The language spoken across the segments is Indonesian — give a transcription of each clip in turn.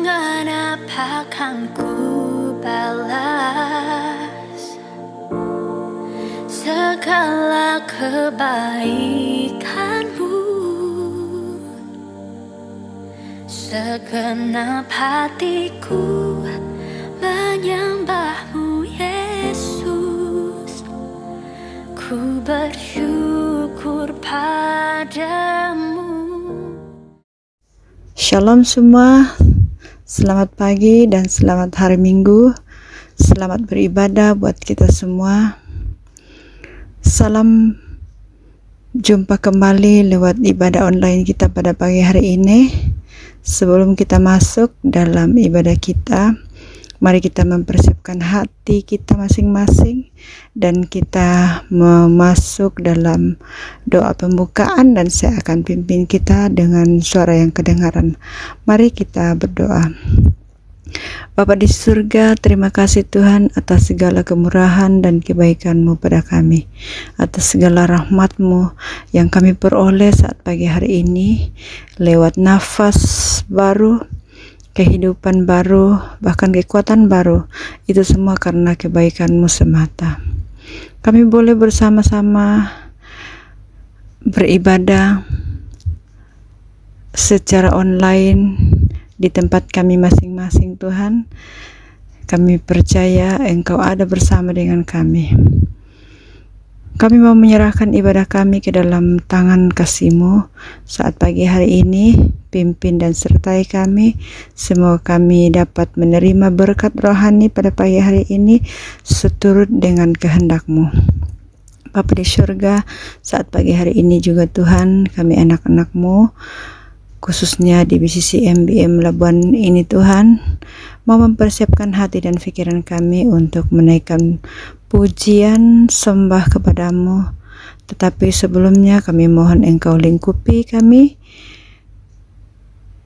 Dengan apa akan ku balas segala kebaikanmu? Segenap hatiku menyembahmu, Yesus. Ku bersyukur padamu. Shalom semua, selamat pagi dan selamat hari Minggu. Selamat beribadah buat kita semua. Salam jumpa kembali lewat ibadah online kita pada pagi hari ini. Sebelum kita masuk dalam ibadah kita, mari kita mempersiapkan hati kita masing-masing dan kita masuk dalam doa pembukaan, dan saya akan pimpin kita dengan suara yang kedengaran. Mari kita berdoa. Bapa di surga, terima kasih Tuhan atas segala kemurahan dan kebaikan-Mu pada kami, atas segala rahmat-Mu yang kami peroleh saat pagi hari ini, lewat nafas baru, kehidupan baru, bahkan kekuatan baru. Itu semua karena kebaikan-Mu semata. Kami boleh bersama-sama beribadah secara online di tempat kami masing-masing. Tuhan, kami percaya Engkau ada bersama dengan kami. Kami mau menyerahkan ibadah kami ke dalam tangan kasih-Mu saat pagi hari ini. Pimpin dan sertai kami. Semoga kami dapat menerima berkat rohani pada pagi hari ini seturut dengan kehendak-Mu. Bapa di surga, saat pagi hari ini juga Tuhan, kami anak-anak-Mu, khususnya di BCC MBM Labuan ini Tuhan, mau mempersiapkan hati dan pikiran kami untuk menaikkan pujian sembah kepadamu. Tetapi sebelumnya kami mohon Engkau lingkupi kami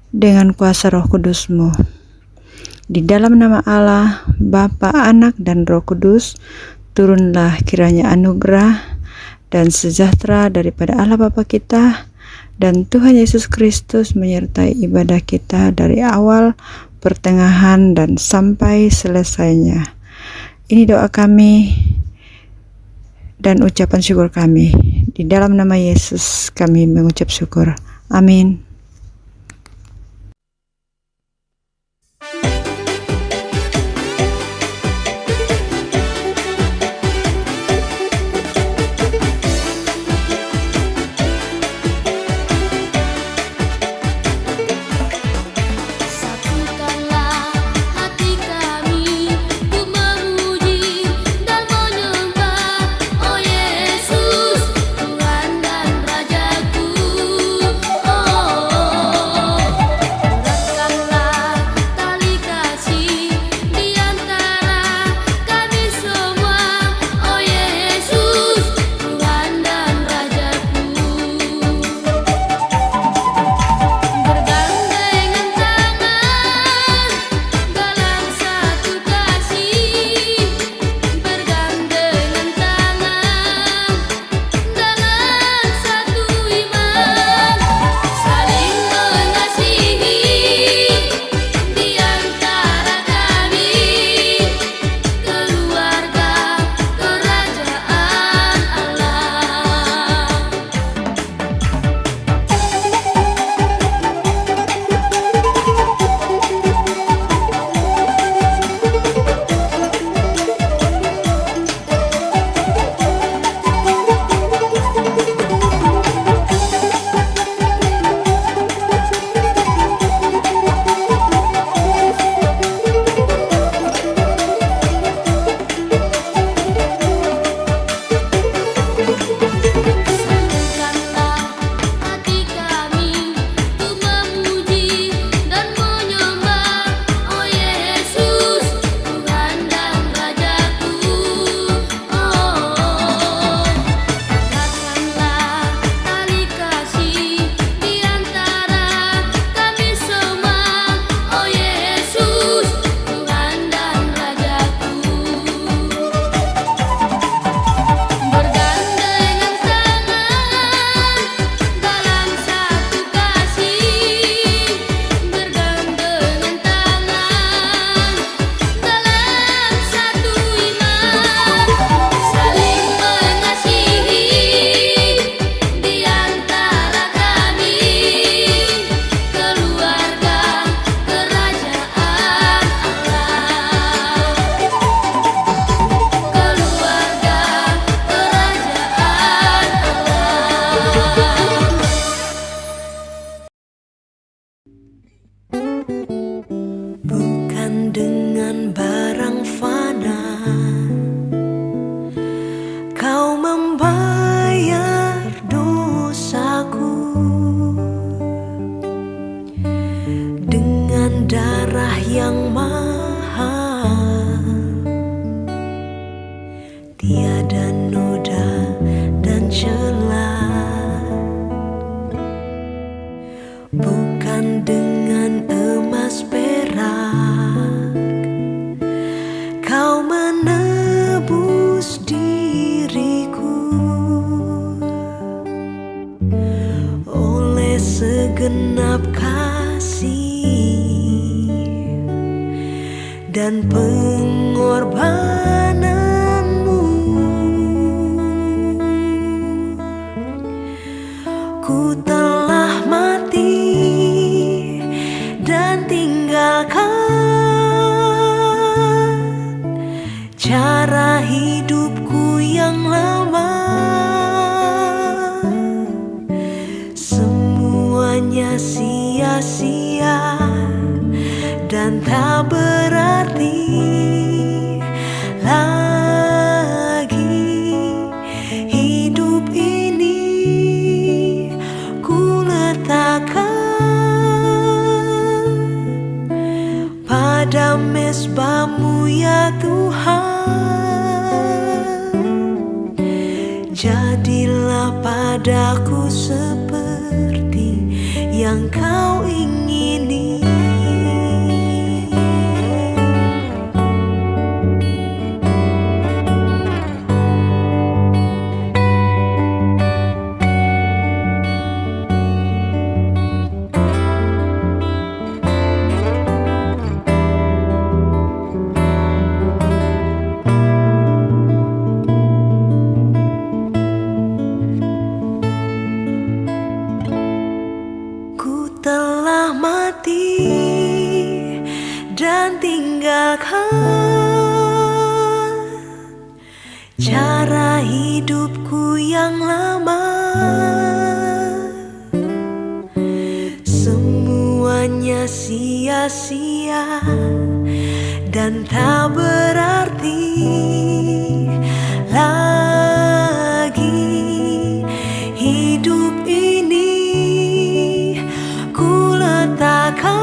dengan kuasa Roh Kudus-Mu. Di dalam nama Allah, Bapa, Anak, dan Roh Kudus, turunlah kiranya anugerah dan sejahtera daripada Allah Bapa kita dan Tuhan Yesus Kristus menyertai ibadah kita dari awal, pertengahan, dan sampai selesainya. Ini doa kami dan ucapan syukur kami. Di dalam nama Yesus kami mengucap syukur. Amin. Oh segenap kasih dan pengorbananmu. Ku telah mati dan tinggalkan cara hidupku yang lama. Semuanya sia-sia dan tak berarti lagi. Hidup ini ku letakkan pada mezbah-Mu ya Tuhan. Jadilah padaku seperti yang Kau ingini. Ku telah mati dan tinggalkan cara hidupku yang lama. Semuanya sia-sia dan tak berarti lagi. Hidup ini ku letakkan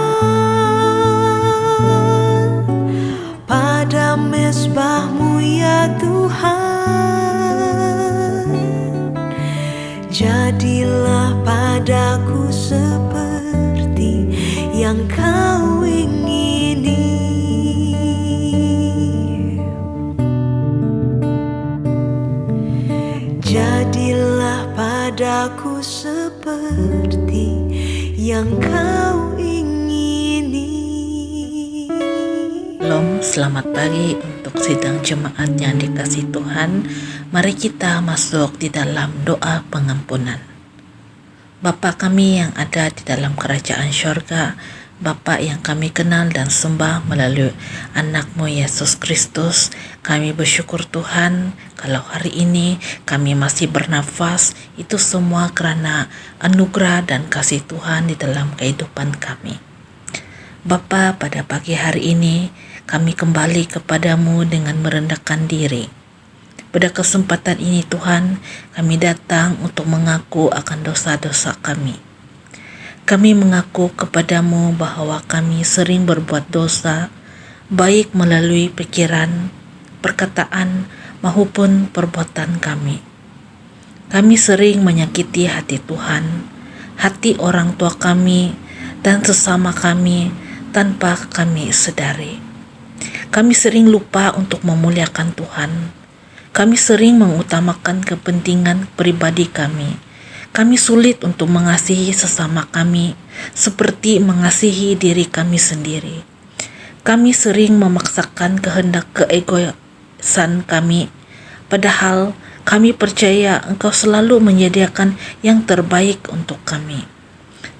pada mezbah-Mu ya Tuhan. Jadilah padaku seperti yang Kau ingini. Jadilah padaku seperti yang Kau ingini. Shalom, selamat pagi untuk sidang jemaat yang dikasihi Tuhan. Mari kita masuk di dalam doa pengampunan. Bapa kami yang ada di dalam kerajaan syurga, Bapa yang kami kenal dan sembah melalui anak-Mu Yesus Kristus, kami bersyukur Tuhan kalau hari ini kami masih bernafas, itu semua karena anugerah dan kasih Tuhan di dalam kehidupan kami. Bapa, pada pagi hari ini kami kembali kepadamu dengan merendahkan diri. Pada kesempatan ini Tuhan, kami datang untuk mengaku akan dosa-dosa kami. Kami mengaku kepadamu bahwa kami sering berbuat dosa, baik melalui pikiran, perkataan, maupun perbuatan kami. Kami sering menyakiti hati Tuhan, hati orang tua kami, dan sesama kami tanpa kami sadari. Kami sering lupa untuk memuliakan Tuhan. Kami sering mengutamakan kepentingan pribadi kami. Kami sulit untuk mengasihi sesama kami seperti mengasihi diri kami sendiri. Kami sering memaksakan kehendak keegoisan kami, padahal kami percaya Engkau selalu menyediakan yang terbaik untuk kami.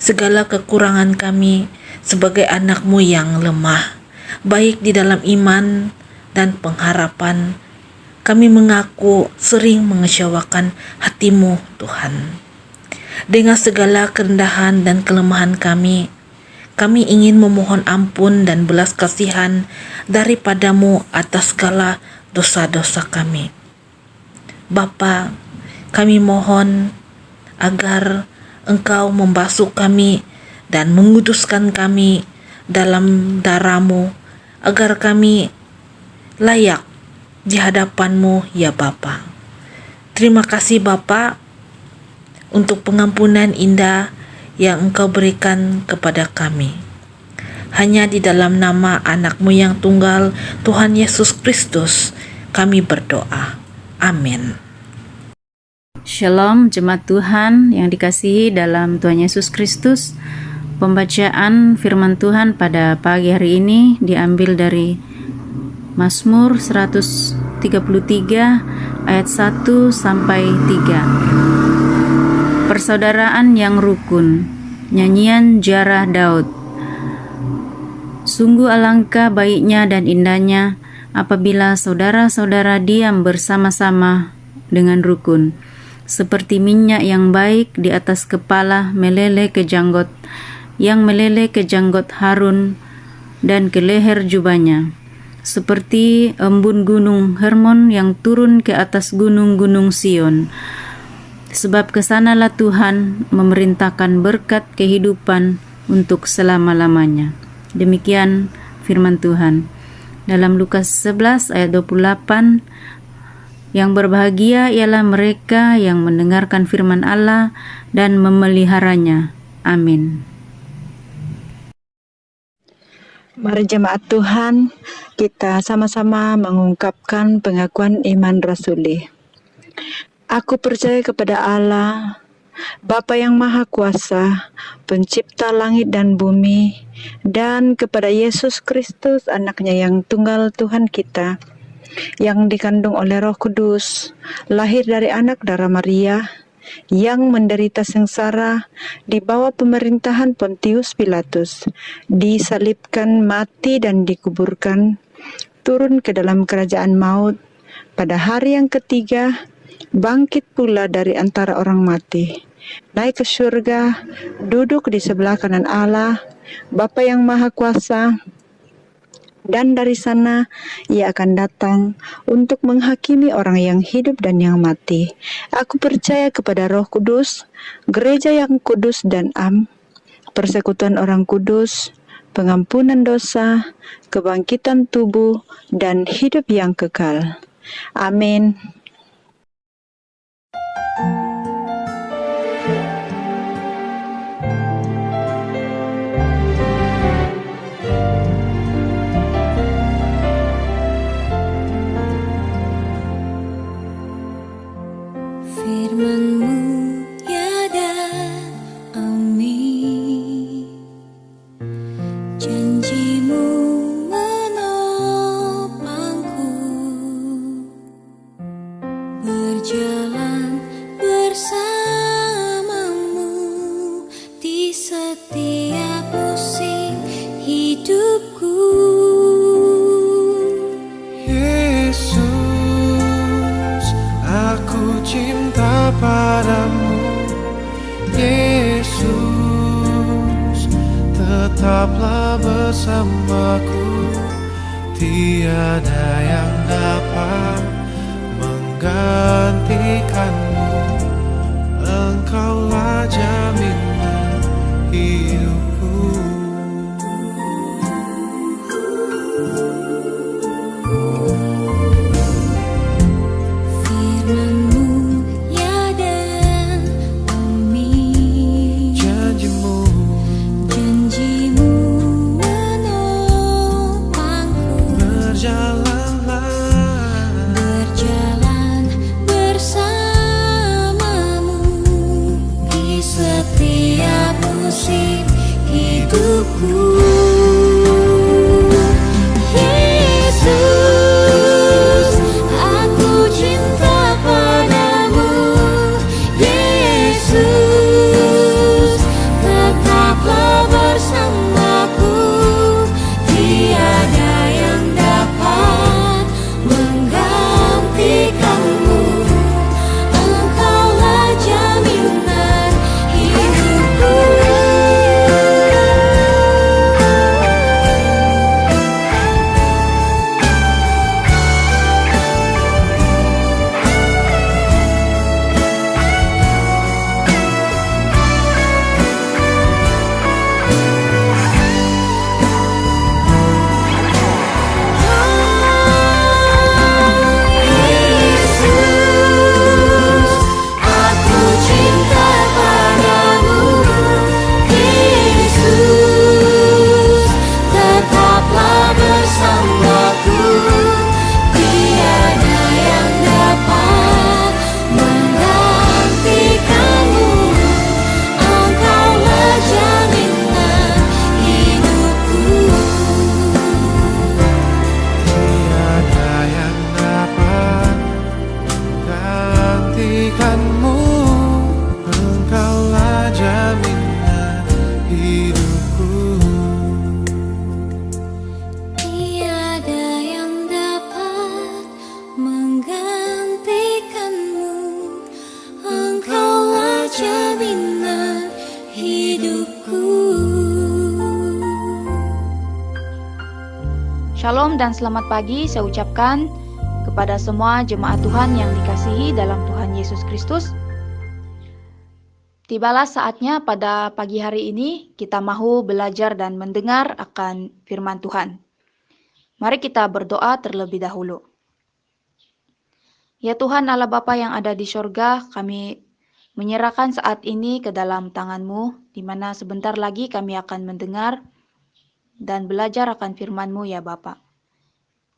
Segala kekurangan kami sebagai anak-Mu yang lemah, baik di dalam iman dan pengharapan, kami mengaku sering mengecewakan hati-Mu Tuhan. Dengan segala kerendahan dan kelemahan kami ingin memohon ampun dan belas kasihan daripada-Mu atas segala dosa-dosa kami. Bapa, kami mohon agar Engkau membasuh kami dan menguduskan kami dalam darah-Mu, agar kami layak di hadapan-Mu ya Bapa. Terima kasih Bapa untuk pengampunan indah yang Engkau berikan kepada kami. Hanya di dalam nama anak-Mu yang tunggal, Tuhan Yesus Kristus, kami berdoa. Amin. Shalom jemaat Tuhan yang dikasihi dalam Tuhan Yesus Kristus. Pembacaan firman Tuhan pada pagi hari ini diambil dari Mazmur 133 ayat 1 sampai 3. Persaudaraan yang rukun. Nyanyian Jarah Daud. Sungguh alangkah baiknya dan indahnya apabila saudara-saudara diam bersama-sama dengan rukun. Seperti minyak yang baik di atas kepala meleleh ke janggut, yang meleleh ke janggut Harun dan ke leher jubahnya. Seperti embun gunung Hermon yang turun ke atas gunung-gunung Sion. Sebab kesanalah Tuhan memerintahkan berkat kehidupan untuk selama-lamanya. Demikian firman Tuhan. Dalam Lukas 11 ayat 28, yang berbahagia ialah mereka yang mendengarkan firman Allah dan memeliharanya. Amin. Mari jemaat Tuhan, kita sama-sama mengungkapkan pengakuan iman rasuli. Aku percaya kepada Allah, Bapa yang Maha Kuasa, Pencipta langit dan bumi, dan kepada Yesus Kristus, Anaknya yang tunggal Tuhan kita, yang dikandung oleh Roh Kudus, lahir dari anak darah Maria, yang menderita sengsara di bawah pemerintahan Pontius Pilatus, disalibkan, mati dan dikuburkan, turun ke dalam kerajaan maut, pada hari yang ketiga bangkit pula dari antara orang mati, naik ke surga, duduk di sebelah kanan Allah, Bapa yang Maha Kuasa, dan dari sana ia akan datang untuk menghakimi orang yang hidup dan yang mati. Aku percaya kepada Roh Kudus, gereja yang kudus dan am, persekutuan orang kudus, pengampunan dosa, kebangkitan tubuh, dan hidup yang kekal. Amin. Firman-Mu ya dan amin, janji-Mu menopangku, berjalan bersamamu di setiap musim hidupku. Yesus, aku cinta padamu. Yesus, tetaplah bersamaku. Tiada yang dapat menggantikanmu. Engkaulah jaminan hidupku. Firman-Mu ya dan amin, Janjimu janji-Mu menopangku, berjalan bersamamu di setiap musim hidupku. Yesus, aku cinta padamu. Yesus, tetaplah bersamaku. Tiada yang dapat menggantikanmu. Engkaulah jaminan hidupku. Shalom dan selamat pagi saya ucapkan kepada semua jemaat Tuhan yang dikasihi dalam Tuhan Yesus Kristus. Tibalah saatnya pada pagi hari ini kita mahu belajar dan mendengar akan firman Tuhan. Mari kita berdoa terlebih dahulu. Ya Tuhan Allah Bapa yang ada di sorga, kami menyerahkan saat ini ke dalam tangan-Mu, di mana sebentar lagi kami akan mendengar dan belajar akan firman-Mu ya Bapa.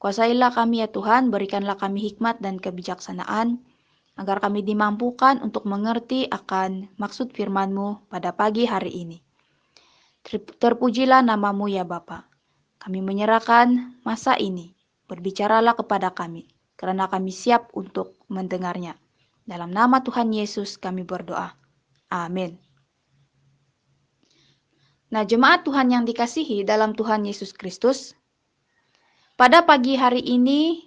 Kuasailah kami ya Tuhan, berikanlah kami hikmat dan kebijaksanaan, agar kami dimampukan untuk mengerti akan maksud firman-Mu pada pagi hari ini. Terpujilah nama-Mu ya Bapa. Kami menyerahkan masa ini, berbicaralah kepada kami, karena kami siap untuk mendengarnya. Dalam nama Tuhan Yesus kami berdoa. Amin. Nah, jemaat Tuhan yang dikasihi dalam Tuhan Yesus Kristus, pada pagi hari ini,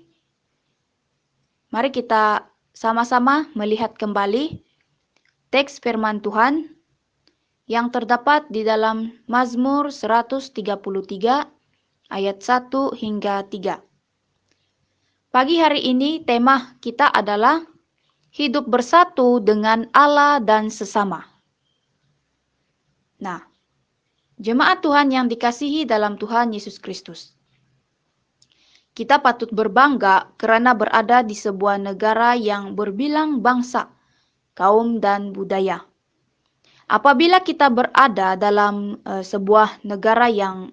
mari kita sama-sama melihat kembali teks firman Tuhan yang terdapat di dalam Mazmur 133 ayat 1 hingga 3. Pagi hari ini tema kita adalah hidup bersatu dengan Allah dan sesama. Nah, jemaat Tuhan yang dikasihi dalam Tuhan Yesus Kristus, kita patut berbangga karena berada di sebuah negara yang berbilang bangsa, kaum, dan budaya. Apabila kita berada dalam sebuah negara yang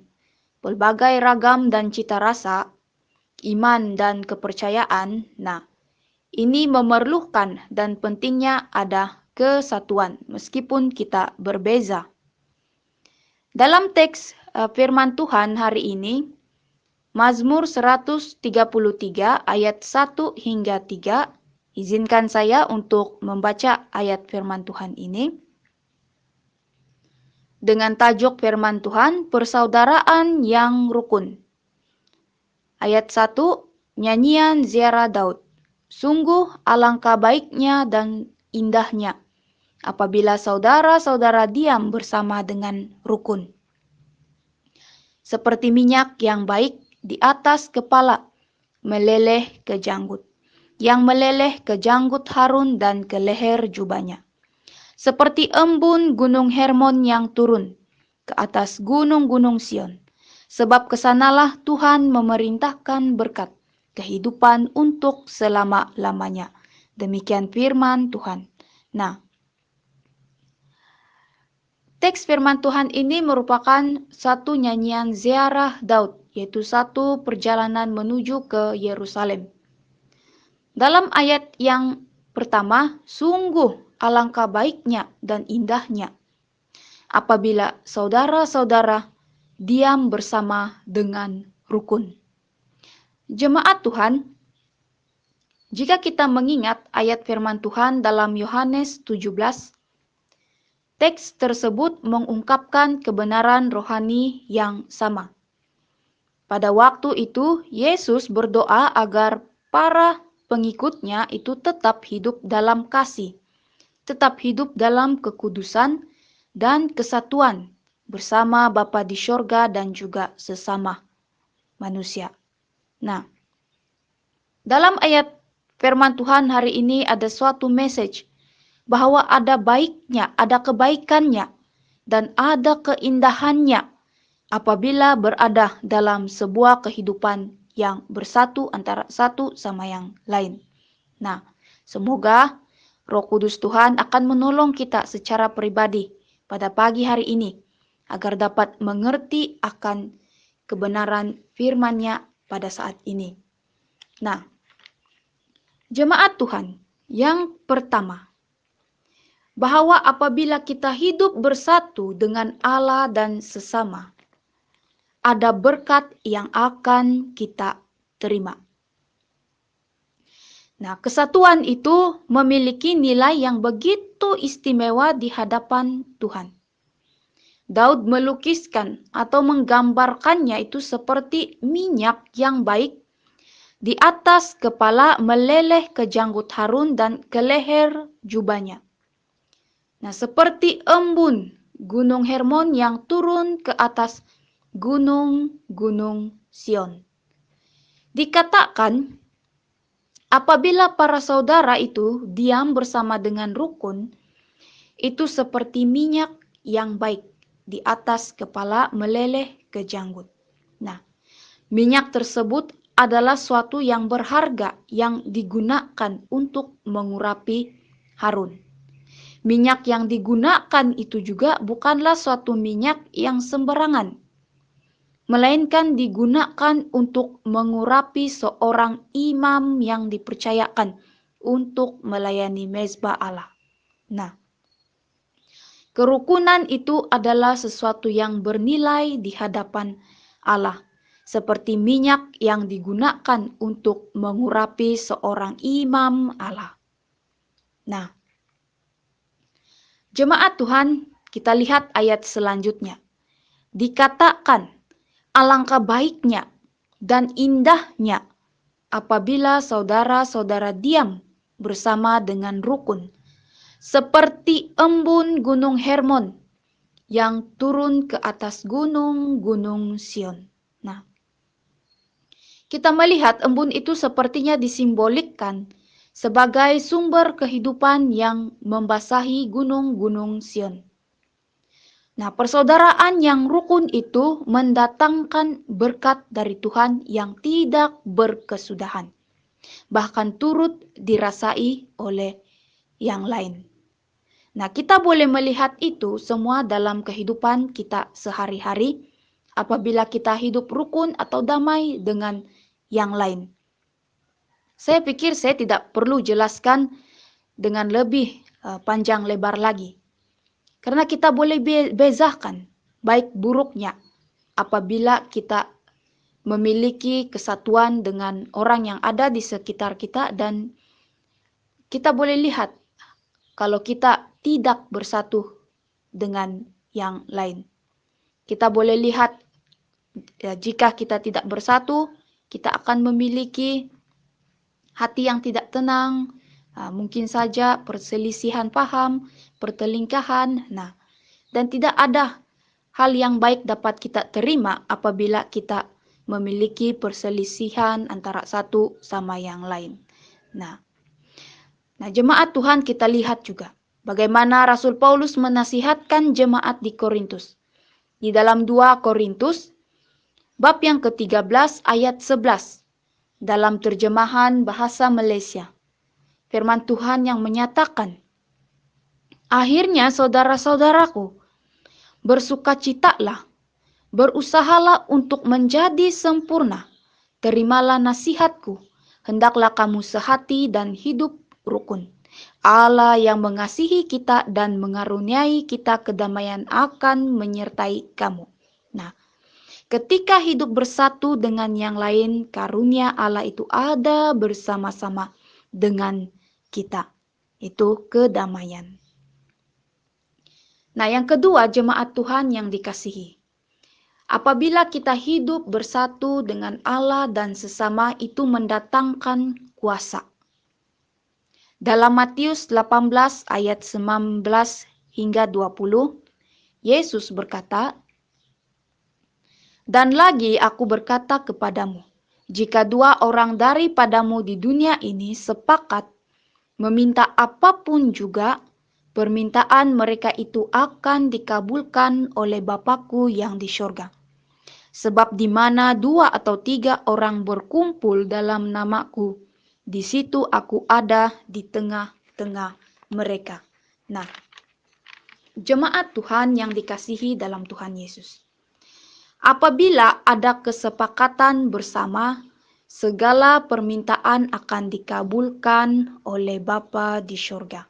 berbagai ragam dan cita rasa, iman dan kepercayaan, nah, ini memerlukan dan pentingnya ada kesatuan meskipun kita berbeza. Dalam teks firman Tuhan hari ini, Mazmur 133 ayat 1 hingga 3, izinkan saya untuk membaca ayat firman Tuhan ini. Dengan tajuk firman Tuhan, persaudaraan yang rukun. Ayat 1, nyanyian ziarah Daud. Sungguh alangkah baiknya dan indahnya apabila saudara-saudara diam bersama dengan rukun. Seperti minyak yang baik di atas kepala, meleleh ke janggut. Yang meleleh ke janggut Harun dan ke leher jubahnya. Seperti embun gunung Hermon yang turun ke atas gunung-gunung Sion. Sebab kesanalah Tuhan memerintahkan berkat, kehidupan untuk selama-lamanya. Demikian firman Tuhan. Nah, teks firman Tuhan ini merupakan satu nyanyian ziarah Daud, yaitu satu perjalanan menuju ke Yerusalem. Dalam ayat yang pertama, sungguh alangkah baiknya dan indahnya apabila saudara-saudara diam bersama dengan rukun. Jemaat Tuhan, jika kita mengingat ayat firman Tuhan dalam Yohanes 17, teks tersebut mengungkapkan kebenaran rohani yang sama. Pada waktu itu, Yesus berdoa agar para pengikutnya itu tetap hidup dalam kasih, tetap hidup dalam kekudusan dan kesatuan bersama Bapa di sorga dan juga sesama manusia. Nah, dalam ayat firman Tuhan hari ini ada suatu message bahwa ada baiknya, ada kebaikannya, dan ada keindahannya apabila berada dalam sebuah kehidupan yang bersatu antara satu sama yang lain. Nah, semoga Roh Kudus Tuhan akan menolong kita secara pribadi pada pagi hari ini agar dapat mengerti akan kebenaran firman-Nya pada saat ini. Nah, jemaat Tuhan, yang pertama, bahwa apabila kita hidup bersatu dengan Allah dan sesama, ada berkat yang akan kita terima. Nah, kesatuan itu memiliki nilai yang begitu istimewa di hadapan Tuhan. Daud melukiskan atau menggambarkannya itu seperti minyak yang baik di atas kepala meleleh ke janggut Harun dan ke leher jubahnya. Nah, seperti embun gunung Hermon yang turun ke atas gunung-gunung Sion. Dikatakan, apabila para saudara itu diam bersama dengan rukun, itu seperti minyak yang baik di atas kepala meleleh ke janggut. Nah, minyak tersebut adalah suatu yang berharga yang digunakan untuk mengurapi Harun. Minyak yang digunakan itu juga bukanlah suatu minyak yang sembarangan, melainkan digunakan untuk mengurapi seorang imam yang dipercayakan untuk melayani mezbah Allah. Nah, kerukunan itu adalah sesuatu yang bernilai di hadapan Allah, seperti minyak yang digunakan untuk mengurapi seorang imam Allah. Nah, jemaat Tuhan, kita lihat ayat selanjutnya. Dikatakan, alangkah baiknya dan indahnya apabila saudara-saudara diam bersama dengan rukun, seperti embun gunung Hermon yang turun ke atas gunung-gunung Sion. Nah, kita melihat embun itu sepertinya disimbolikkan sebagai sumber kehidupan yang membasahi gunung-gunung Sion. Nah, persaudaraan yang rukun itu mendatangkan berkat dari Tuhan yang tidak berkesudahan, bahkan turut dirasai oleh yang lain. Nah, kita boleh melihat itu semua dalam kehidupan kita sehari-hari apabila kita hidup rukun atau damai dengan yang lain. Saya pikir saya tidak perlu jelaskan dengan lebih panjang lebar lagi. Karena kita boleh bezakan baik buruknya apabila kita memiliki kesatuan dengan orang yang ada di sekitar kita, dan kita boleh lihat kalau kita tidak bersatu dengan yang lain. Kita boleh lihat jika kita tidak bersatu, kita akan memiliki hati yang tidak tenang, mungkin saja perselisihan paham, pertelingkahan, dan tidak ada hal yang baik dapat kita terima apabila kita memiliki perselisihan antara satu sama yang lain. Nah, jemaat Tuhan, kita lihat juga bagaimana Rasul Paulus menasihatkan jemaat di Korintus. Di dalam 2 Korintus, bab yang ke-13 ayat 11, dalam terjemahan bahasa Malaysia. Firman Tuhan yang menyatakan, akhirnya saudara-saudaraku, bersukacitalah, berusahalah untuk menjadi sempurna, terimalah nasihatku, hendaklah kamu sehati dan hidup rukun. Allah yang mengasihi kita dan mengaruniai kita kedamaian akan menyertai kamu. Nah, ketika hidup bersatu dengan yang lain, karunia Allah itu ada bersama-sama dengan kita. Itu kedamaian. Nah, yang kedua, jemaat Tuhan yang dikasihi. Apabila kita hidup bersatu dengan Allah dan sesama, itu mendatangkan kuasa. Dalam Matius 18 ayat 19 hingga 20, Yesus berkata, dan lagi aku berkata kepadamu, jika 2 orang daripadamu di dunia ini sepakat meminta apapun juga, permintaan mereka itu akan dikabulkan oleh Bapa-Ku yang di syurga. Sebab di mana 2 atau 3 orang berkumpul dalam nama-Ku, di situ Aku ada di tengah-tengah mereka. Nah, jemaat Tuhan yang dikasihi dalam Tuhan Yesus. Apabila ada kesepakatan bersama, segala permintaan akan dikabulkan oleh Bapa di syurga.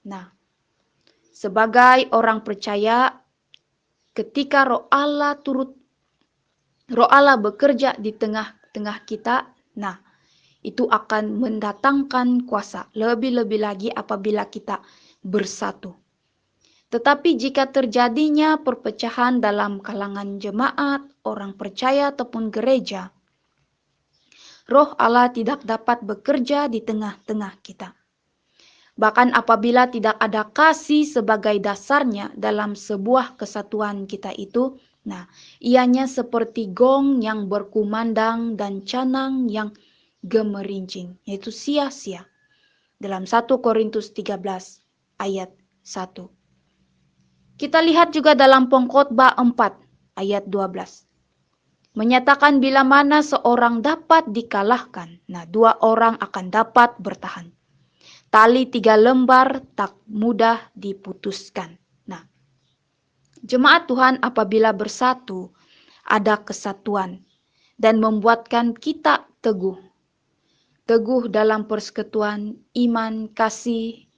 Nah, sebagai orang percaya, ketika Roh Allah bekerja di tengah-tengah kita, itu akan mendatangkan kuasa. Lebih-lebih lagi apabila kita bersatu. Tetapi jika terjadinya perpecahan dalam kalangan jemaat, orang percaya ataupun gereja, Roh Allah tidak dapat bekerja di tengah-tengah kita. Bahkan apabila tidak ada kasih sebagai dasarnya dalam sebuah kesatuan kita itu, nah, ianya seperti gong yang berkumandang dan canang yang gemerincing, yaitu sia-sia. Dalam 1 Korintus 13 ayat 1. Kita lihat juga dalam Pengkhotbah 4 ayat 12. Menyatakan bila mana seorang dapat dikalahkan, nah 2 orang akan dapat bertahan. Tali 3 lembar tak mudah diputuskan. Nah, jemaat Tuhan apabila bersatu, ada kesatuan dan membuatkan kita teguh. Teguh dalam persekutuan iman, kasih,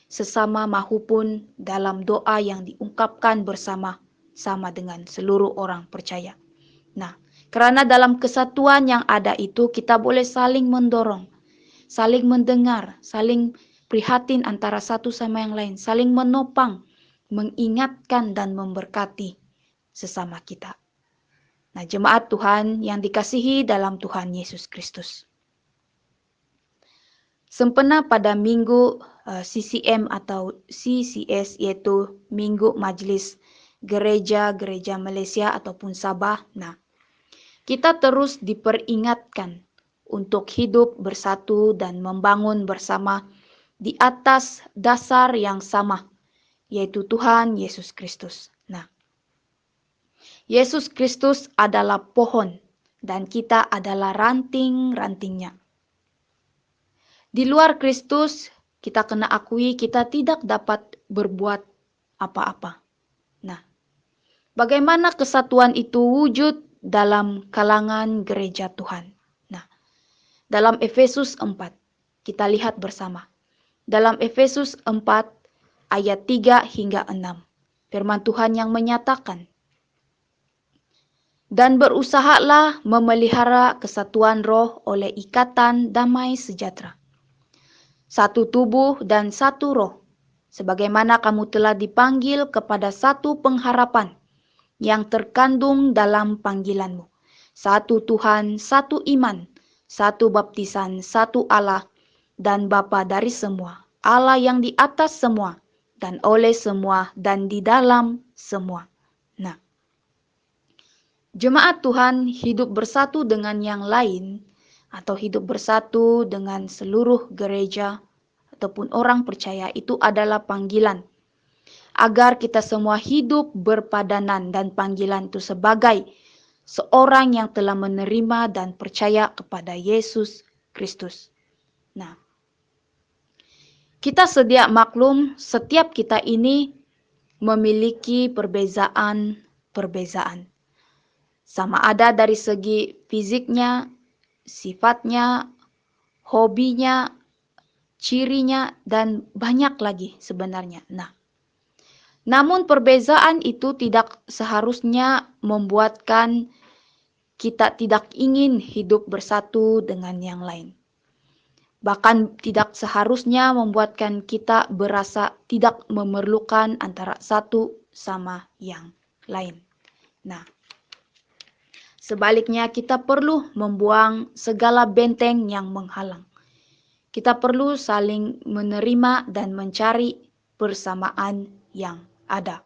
sesama maupun dalam doa yang diungkapkan bersama-sama dengan seluruh orang percaya. Nah, karena dalam kesatuan yang ada itu kita boleh saling mendorong, saling mendengar, saling prihatin antara satu sama yang lain, saling menopang, mengingatkan dan memberkati sesama kita. Nah, jemaat Tuhan yang dikasihi dalam Tuhan Yesus Kristus. Sempena pada minggu CCM atau CCS, yaitu Minggu Majelis Gereja Malaysia ataupun Sabah. Nah, kita terus diperingatkan untuk hidup bersatu dan membangun bersama di atas dasar yang sama, yaitu Tuhan Yesus Kristus. Nah, Yesus Kristus adalah pohon dan kita adalah ranting-rantingnya. Di luar Kristus, kita kena akui kita tidak dapat berbuat apa-apa. Nah, bagaimana kesatuan itu wujud dalam kalangan gereja Tuhan? Nah, dalam Efesus 4, kita lihat bersama. Dalam Efesus 4 ayat 3 hingga 6. Firman Tuhan yang menyatakan, dan berusahalah memelihara kesatuan roh oleh ikatan damai sejahtera. Satu tubuh dan satu roh, sebagaimana kamu telah dipanggil kepada satu pengharapan yang terkandung dalam panggilanmu. Satu Tuhan, satu iman, satu baptisan, satu Allah, dan Bapa dari semua, Allah yang di atas semua, dan oleh semua, dan di dalam semua. Nah, jemaat Tuhan hidup bersatu dengan yang lain, atau hidup bersatu dengan seluruh gereja, ataupun orang percaya, itu adalah panggilan. Agar kita semua hidup berpadanan, dan panggilan itu sebagai seorang yang telah menerima dan percaya kepada Yesus Kristus. Nah, kita sedia maklum setiap kita ini memiliki perbezaan. Sama ada dari segi fisiknya, sifatnya, hobinya, cirinya, dan banyak lagi sebenarnya. Nah, namun perbezaan itu tidak seharusnya membuatkan kita tidak ingin hidup bersatu dengan yang lain. Bahkan tidak seharusnya membuatkan kita berasa tidak memerlukan antara satu sama yang lain. Nah, sebaliknya kita perlu membuang segala benteng yang menghalang. Kita perlu saling menerima dan mencari persamaan yang ada.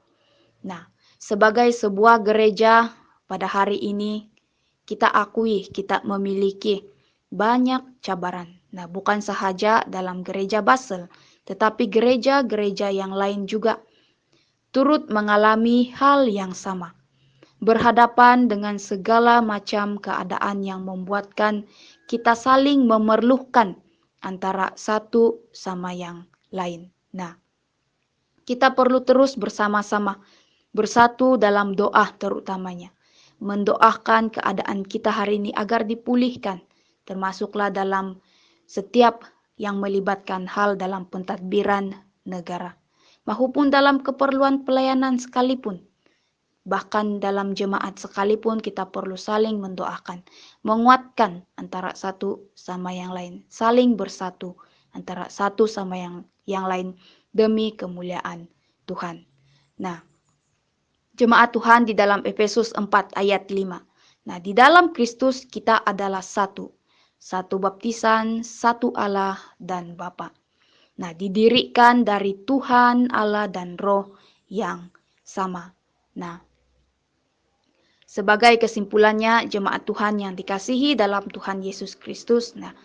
Nah, sebagai sebuah gereja pada hari ini, kita akui kita memiliki banyak cabaran. Nah, bukan sahaja dalam gereja Basel, tetapi gereja-gereja yang lain juga turut mengalami hal yang sama. Berhadapan dengan segala macam keadaan yang membuatkan kita saling memerlukan antara satu sama yang lain. Nah, kita perlu terus bersama-sama bersatu dalam doa terutamanya. Mendoakan keadaan kita hari ini agar dipulihkan, termasuklah dalam setiap yang melibatkan hal dalam pentadbiran negara, maupun dalam keperluan pelayanan sekalipun. Bahkan dalam jemaat sekalipun kita perlu saling mendoakan, menguatkan antara satu sama yang lain, saling bersatu antara satu sama yang lain demi kemuliaan Tuhan. Nah, jemaat Tuhan di dalam Efesus 4 ayat 5. Nah, di dalam Kristus kita adalah satu baptisan, satu Allah dan Bapa. Nah, didirikan dari Tuhan, Allah, dan Roh yang sama. Nah, sebagai kesimpulannya, jemaat Tuhan yang dikasihi dalam Tuhan Yesus Kristus, nah,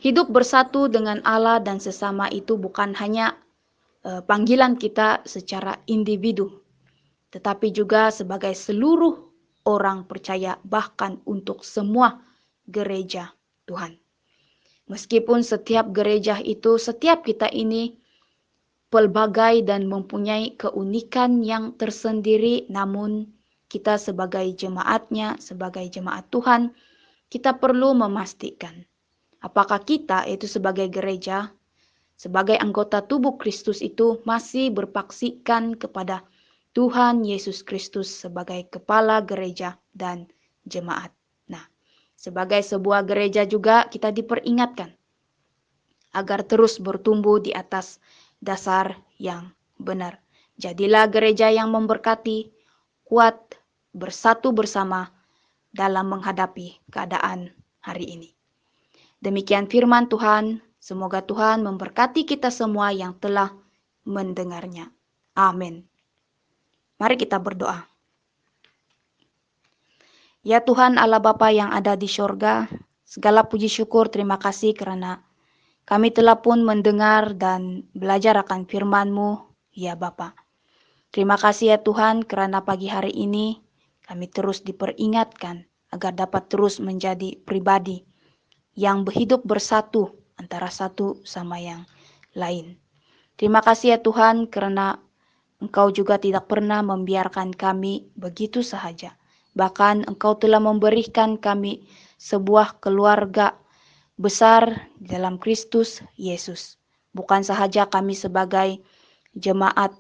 hidup bersatu dengan Allah dan sesama itu bukan hanya panggilan kita secara individu, tetapi juga sebagai seluruh orang percaya, bahkan untuk semua gereja Tuhan. Meskipun setiap gereja itu, setiap kita ini pelbagai dan mempunyai keunikan yang tersendiri, namun kita sebagai jemaatnya, sebagai jemaat Tuhan, kita perlu memastikan apakah kita itu sebagai gereja, sebagai anggota tubuh Kristus itu masih berpaksikan kepada Tuhan Yesus Kristus sebagai kepala gereja dan jemaat. Nah, sebagai sebuah gereja juga kita diperingatkan agar terus bertumbuh di atas dasar yang benar. Jadilah gereja yang memberkati, kuat, bersatu bersama dalam menghadapi keadaan hari ini. Demikian firman Tuhan. Semoga Tuhan memberkati kita semua yang telah mendengarnya. Amin. Mari kita berdoa. Ya Tuhan Allah Bapa yang ada di sorga, segala puji syukur terima kasih karena kami telah pun mendengar dan belajar akan firman-Mu, ya Bapa. Terima kasih ya Tuhan karena pagi hari ini kami terus diperingatkan agar dapat terus menjadi pribadi yang hidup bersatu antara satu sama yang lain. Terima kasih ya Tuhan karena Engkau juga tidak pernah membiarkan kami begitu sahaja. Bahkan Engkau telah memberikan kami sebuah keluarga besar dalam Kristus Yesus. Bukan sahaja kami sebagai jemaat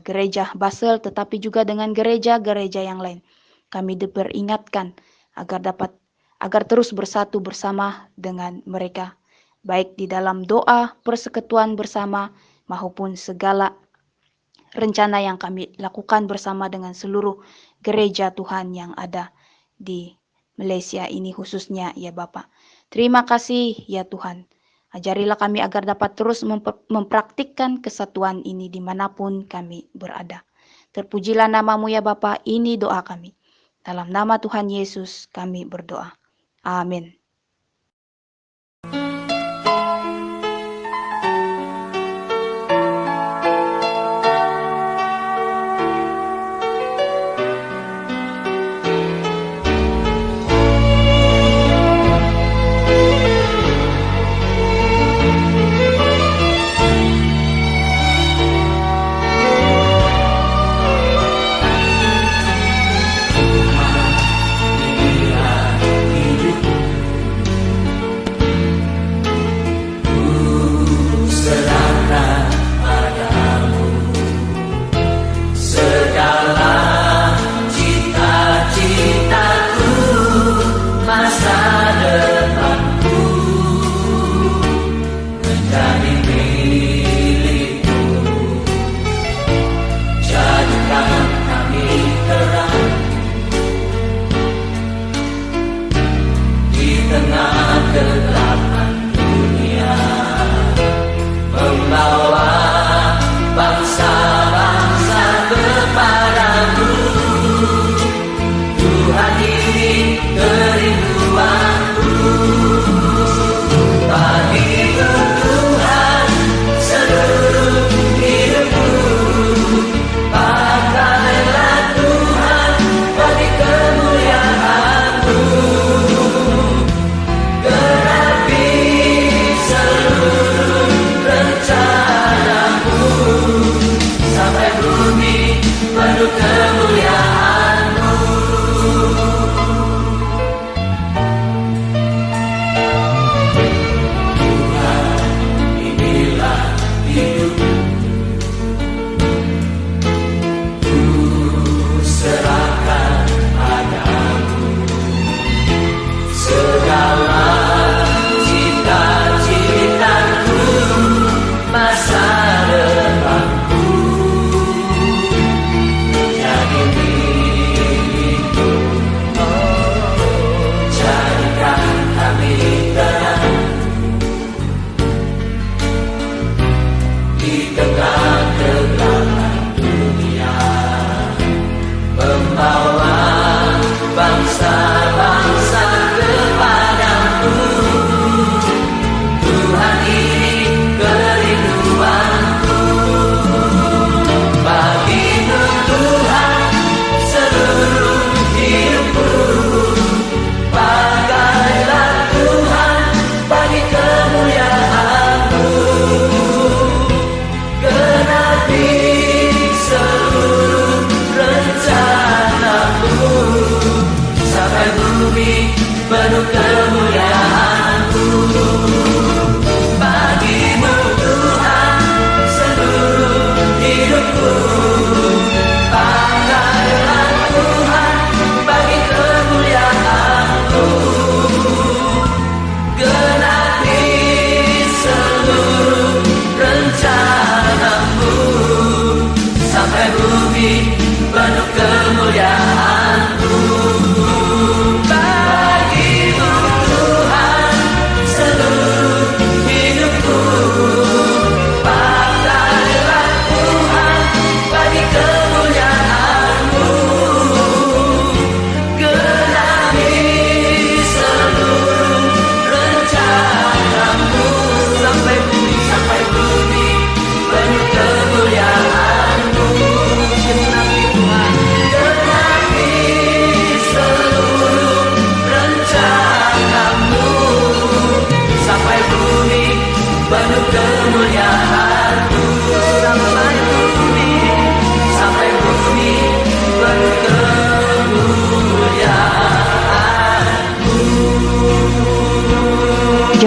gereja Basel, tetapi juga dengan gereja-gereja yang lain. Kami diperingatkan agar terus bersatu bersama dengan mereka, baik di dalam doa, persekutuan bersama, maupun segala rencana yang kami lakukan bersama dengan seluruh gereja Tuhan yang ada di Malaysia ini khususnya ya Bapa. Terima kasih ya Tuhan. Ajarilah kami agar dapat terus mempraktikkan kesatuan ini dimanapun kami berada. Terpujilah namamu ya Bapa, ini doa kami. Dalam nama Tuhan Yesus kami berdoa. Amin.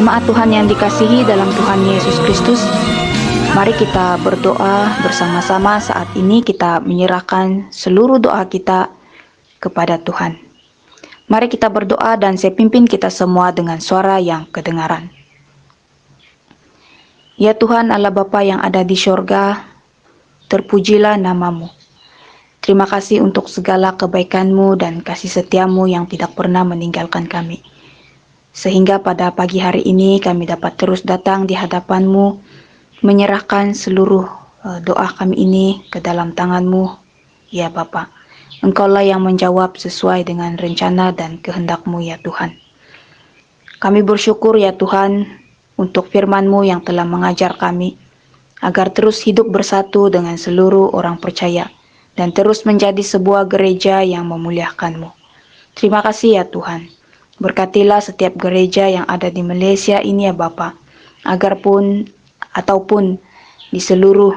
Jemaat Tuhan yang dikasihi dalam Tuhan Yesus Kristus, mari kita berdoa bersama-sama. Saat ini kita menyerahkan seluruh doa kita kepada Tuhan. Mari kita berdoa dan saya pimpin kita semua dengan suara yang kedengaran. Ya Tuhan Allah Bapa yang ada di sorga, terpujilah namamu. Terima kasih untuk segala kebaikan-Mu dan kasih setia-Mu yang tidak pernah meninggalkan kami. Sehingga pada pagi hari ini kami dapat terus datang di hadapan-Mu, menyerahkan seluruh doa kami ini ke dalam tangan-Mu, ya Bapa. Engkaulah yang menjawab sesuai dengan rencana dan kehendak-Mu, ya Tuhan. Kami bersyukur, ya Tuhan, untuk firman-Mu yang telah mengajar kami, agar terus hidup bersatu dengan seluruh orang percaya, dan terus menjadi sebuah gereja yang memuliakan-Mu. Terima kasih, ya Tuhan. Berkatilah setiap gereja yang ada di Malaysia ini, ya Bapa, agar ataupun di seluruh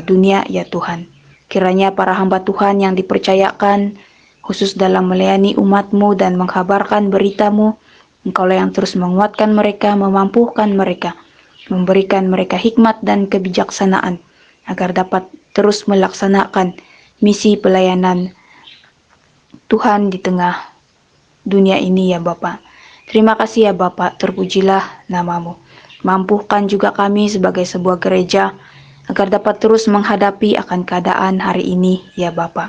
dunia, ya Tuhan. Kiranya para hamba Tuhan yang dipercayakan khusus dalam melayani umat-Mu dan mengkabarkan berita-Mu, Engkaulah yang terus menguatkan mereka, memampukan mereka, memberikan mereka hikmat dan kebijaksanaan agar dapat terus melaksanakan misi pelayanan Tuhan di tengah dunia ini, ya Bapa. Terima kasih, ya Bapa, terpujilah namamu. Mampukan juga kami sebagai sebuah gereja agar dapat terus menghadapi akan keadaan hari ini, ya Bapa.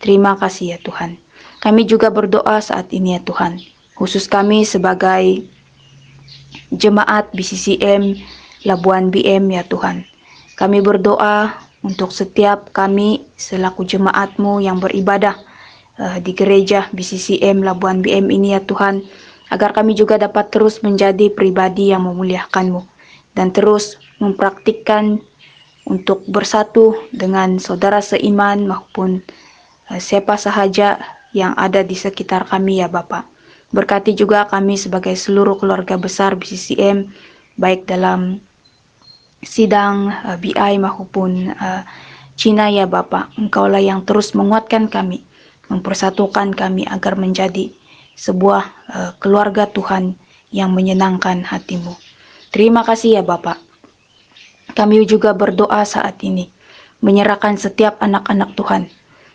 Terima kasih, ya Tuhan. Kami juga berdoa saat ini, ya Tuhan, khusus kami sebagai jemaat BCCM Labuan BM, ya Tuhan. Kami berdoa untuk setiap kami selaku jemaat-Mu yang beribadah di gereja BCCM Labuan BM ini, ya Tuhan, agar kami juga dapat terus menjadi pribadi yang memuliakan-Mu dan terus mempraktikkan untuk bersatu dengan saudara seiman maupun siapa sahaja yang ada di sekitar kami, ya Bapa. Berkati juga kami sebagai seluruh keluarga besar BCCM, baik dalam sidang BI maupun Cina, ya Bapa. Engkaulah yang terus menguatkan kami, mempersatukan kami agar menjadi sebuah keluarga Tuhan yang menyenangkan hati-Mu. Terima kasih, ya Bapa. Kami juga berdoa saat ini, menyerahkan setiap anak-anak Tuhan,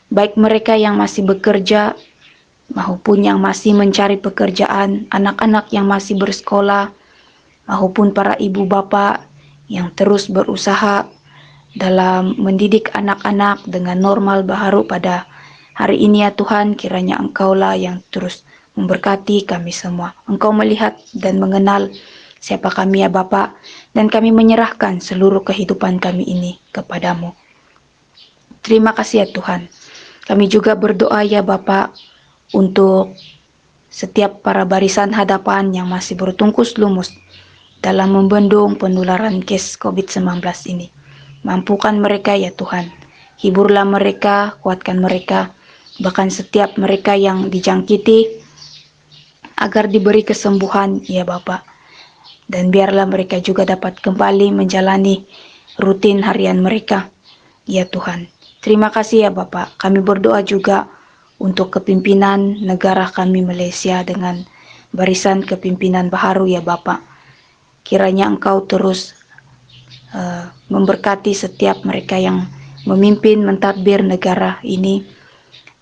baik mereka yang masih bekerja maupun yang masih mencari pekerjaan, anak-anak yang masih bersekolah, maupun para ibu bapak yang terus berusaha dalam mendidik anak-anak dengan normal baharu pada hari ini, ya Tuhan. Kiranya Engkaulah yang terus memberkati kami semua. Engkau melihat dan mengenal siapa kami, ya Bapa, dan kami menyerahkan seluruh kehidupan kami ini kepadamu. Terima kasih, ya Tuhan. Kami juga berdoa, ya Bapa, untuk setiap para barisan hadapan yang masih bertungkus lumus dalam membendung penularan kes COVID-19 ini. Mampukan mereka, ya Tuhan. Hiburlah mereka, kuatkan mereka, bahkan setiap mereka yang dijangkiti, agar diberi kesembuhan, ya Bapa. Dan biarlah mereka juga dapat kembali menjalani rutin harian mereka, ya Tuhan. Terima kasih, ya Bapa. Kami berdoa juga untuk kepimpinan negara kami Malaysia dengan barisan kepimpinan baharu, ya Bapa. Kiranya Engkau terus memberkati setiap mereka yang memimpin mentadbir negara ini,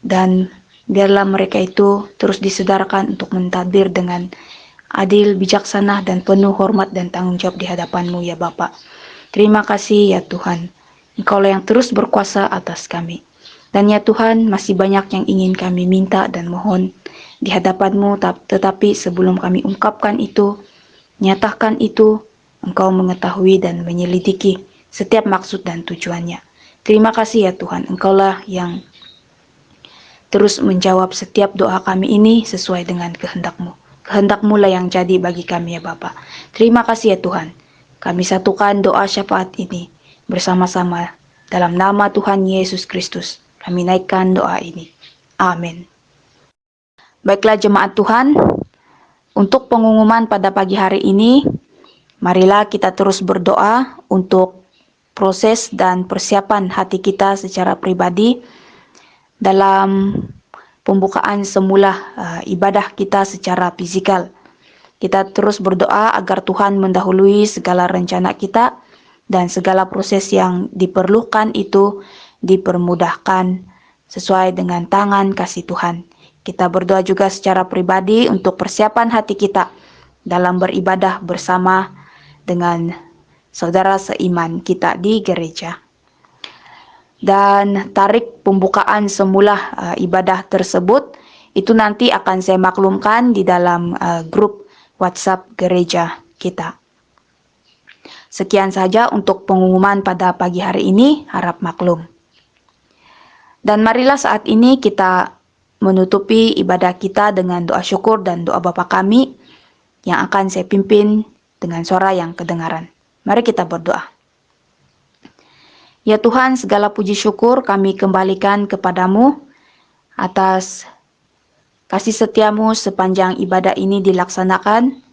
dan biarlah mereka itu terus disedarkan untuk mentadbir dengan adil, bijaksana, dan penuh hormat dan tanggung jawab di hadapan-Mu, ya Bapa. Terima kasih, ya Tuhan. Engkaulah yang terus berkuasa atas kami. Dan ya Tuhan, masih banyak yang ingin kami minta dan mohon di hadapan-Mu, tetapi sebelum kami ungkapkan itu, nyatakan itu, Engkau mengetahui dan menyelidiki setiap maksud dan tujuannya. Terima kasih, ya Tuhan. Engkaulah yang terus menjawab setiap doa kami ini sesuai dengan kehendak-Mu. Kehendak-Mu lah yang jadi bagi kami, ya Bapa. Terima kasih, ya Tuhan. Kami satukan doa syafaat ini bersama-sama dalam nama Tuhan Yesus Kristus. Kami naikkan doa ini. Amin. Baiklah jemaat Tuhan, untuk pengumuman pada pagi hari ini, marilah kita terus berdoa untuk proses dan persiapan hati kita secara pribadi dalam pembukaan semula ibadah kita secara fisikal. Kita terus berdoa agar Tuhan mendahului segala rencana kita dan segala proses yang diperlukan itu dipermudahkan sesuai dengan tangan kasih Tuhan. Kita berdoa juga secara pribadi untuk persiapan hati kita dalam beribadah bersama dengan saudara seiman kita di gereja. Dan tarikh pembukaan semula ibadah tersebut itu nanti akan saya maklumkan di dalam grup WhatsApp gereja kita. Sekian saja untuk pengumuman pada pagi hari ini, harap maklum. Dan marilah saat ini kita menutupi ibadah kita dengan doa syukur dan doa Bapa kami yang akan saya pimpin dengan suara yang kedengaran. Mari kita berdoa. Ya Tuhan, segala puji syukur kami kembalikan kepadamu atas kasih setiamu sepanjang ibadah ini dilaksanakan.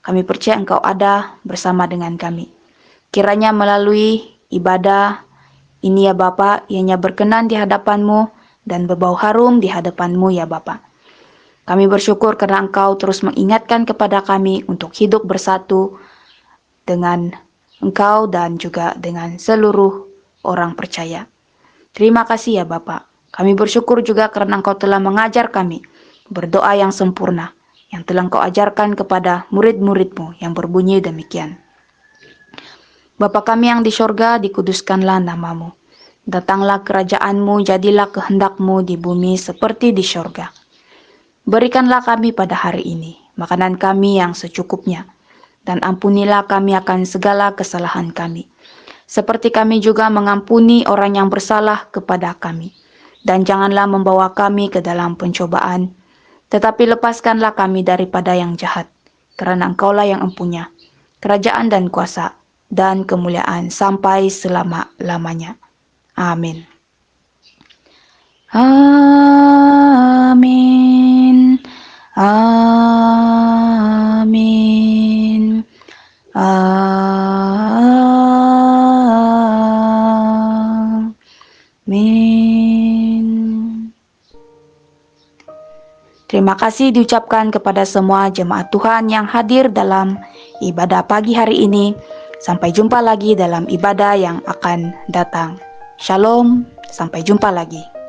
Kami percaya Engkau ada bersama dengan kami. Kiranya melalui ibadah ini ya Bapa, ianya berkenan di hadapan-Mu dan berbau harum di hadapan-Mu ya Bapa. Kami bersyukur karena Engkau terus mengingatkan kepada kami untuk hidup bersatu dengan Engkau dan juga dengan seluruh orang percaya. Terima kasih ya Bapa. Kami bersyukur juga karena Engkau telah mengajar kami berdoa yang sempurna, yang telah Engkau ajarkan kepada murid-murid-Mu yang berbunyi demikian. Bapa kami yang di sorga, dikuduskanlah nama-Mu. Datanglah kerajaan-Mu, jadilah kehendak-Mu di bumi seperti di sorga. Berikanlah kami pada hari ini makanan kami yang secukupnya, dan ampunilah kami akan segala kesalahan kami, seperti kami juga mengampuni orang yang bersalah kepada kami. Dan janganlah membawa kami ke dalam pencobaan, tetapi lepaskanlah kami daripada yang jahat, karena Engkaulah yang empunya kerajaan dan kuasa dan kemuliaan sampai selama-lamanya. Amin. Amin. Amin. Amin. Terima kasih diucapkan kepada semua jemaat Tuhan yang hadir dalam ibadah pagi hari ini. Sampai jumpa lagi dalam ibadah yang akan datang. Shalom, sampai jumpa lagi.